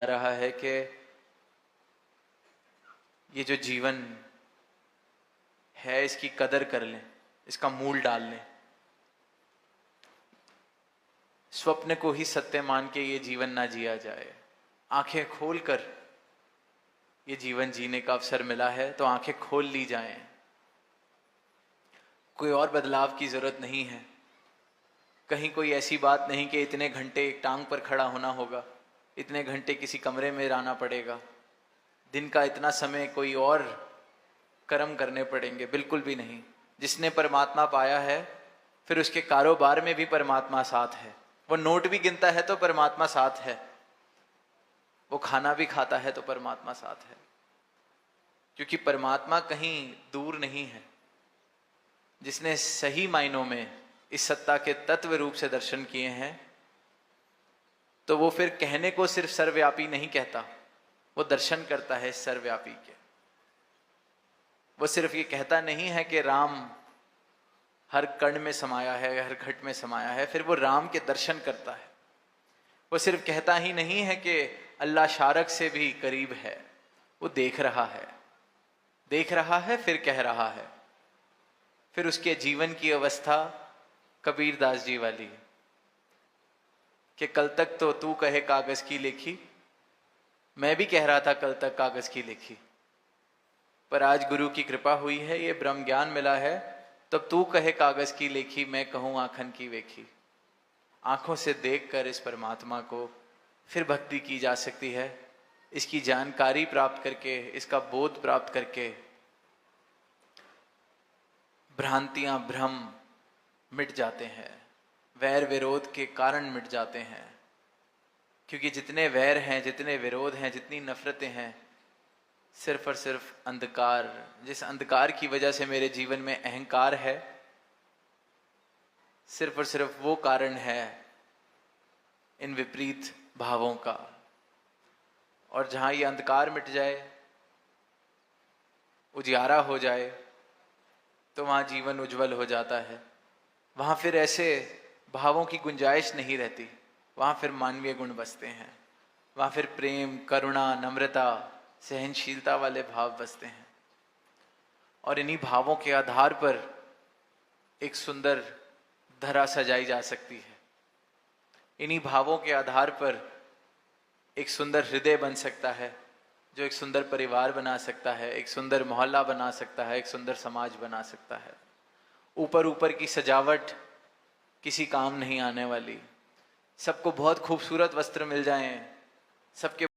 रहा है कि ये जो जीवन है इसकी कदर कर लें, इसका मूल डाल लें। स्वप्न को ही सत्य मान के ये जीवन ना जिया जाए। आंखें खोलकर ये जीवन जीने का अवसर मिला है तो आंखें खोल ली जाएं। कोई और बदलाव की जरूरत नहीं है। कहीं कोई ऐसी बात नहीं कि इतने घंटे एक टांग पर खड़ा होना होगा, इतने घंटे किसी कमरे में रहना पड़ेगा, दिन का इतना समय कोई और कर्म करने पड़ेंगे। बिल्कुल भी नहीं। जिसने परमात्मा पाया है फिर उसके कारोबार में भी परमात्मा साथ है। वो नोट भी गिनता है तो परमात्मा साथ है, वो खाना भी खाता है तो परमात्मा साथ है। क्योंकि परमात्मा कहीं दूर नहीं है। जिसने सही मायनों में इस सत्ता के तत्व रूप से दर्शन किए हैं तो वो फिर कहने को सिर्फ सर्वव्यापी नहीं कहता, वो दर्शन करता है इस सर्वव्यापी के। वो सिर्फ ये कहता नहीं है कि राम हर कण में समाया है, हर घट में समाया है, फिर वो राम के दर्शन करता है। वो सिर्फ कहता ही नहीं है कि अल्लाह शारक से भी करीब है, वो देख रहा है, देख रहा है फिर कह रहा है। फिर उसके जीवन की अवस्था कबीरदास जी वाली कि कल तक तो तू कहे कागज की लेखी, मैं भी कह रहा था कल तक कागज की लेखी, पर आज गुरु की कृपा हुई है, ये ब्रह्म ज्ञान मिला है, तब तू कहे कागज की लेखी, मैं कहूं आंखन की वेखी। आंखों से देखकर इस परमात्मा को फिर भक्ति की जा सकती है। इसकी जानकारी प्राप्त करके, इसका बोध प्राप्त करके भ्रांतियां, भ्रम मिट जाते हैं, वैर विरोध के कारण मिट जाते हैं। क्योंकि जितने वैर हैं, जितने विरोध हैं, जितनी नफरतें हैं, सिर्फ और सिर्फ अंधकार, जिस अंधकार की वजह से मेरे जीवन में अहंकार है, सिर्फ और सिर्फ वो कारण है इन विपरीत भावों का। और जहां ये अंधकार मिट जाए, उजियारा हो जाए, तो वहां जीवन उज्जवल हो जाता है। वहां फिर ऐसे भावों की गुंजाइश नहीं रहती, वहां फिर मानवीय गुण बसते हैं, वहां फिर प्रेम, करुणा, नम्रता, सहनशीलता वाले भाव बसते हैं। और इन्हीं भावों के आधार पर एक सुंदर धरा सजाई जा सकती है। इन्हीं भावों के आधार पर एक सुंदर हृदय बन सकता है, जो एक सुंदर परिवार बना सकता है, एक सुंदर मोहल्ला बना सकता है, एक सुंदर समाज बना सकता है। ऊपर ऊपर की सजावट किसी काम नहीं आने वाली। सबको बहुत खूबसूरत वस्त्र मिल जाएं, सबके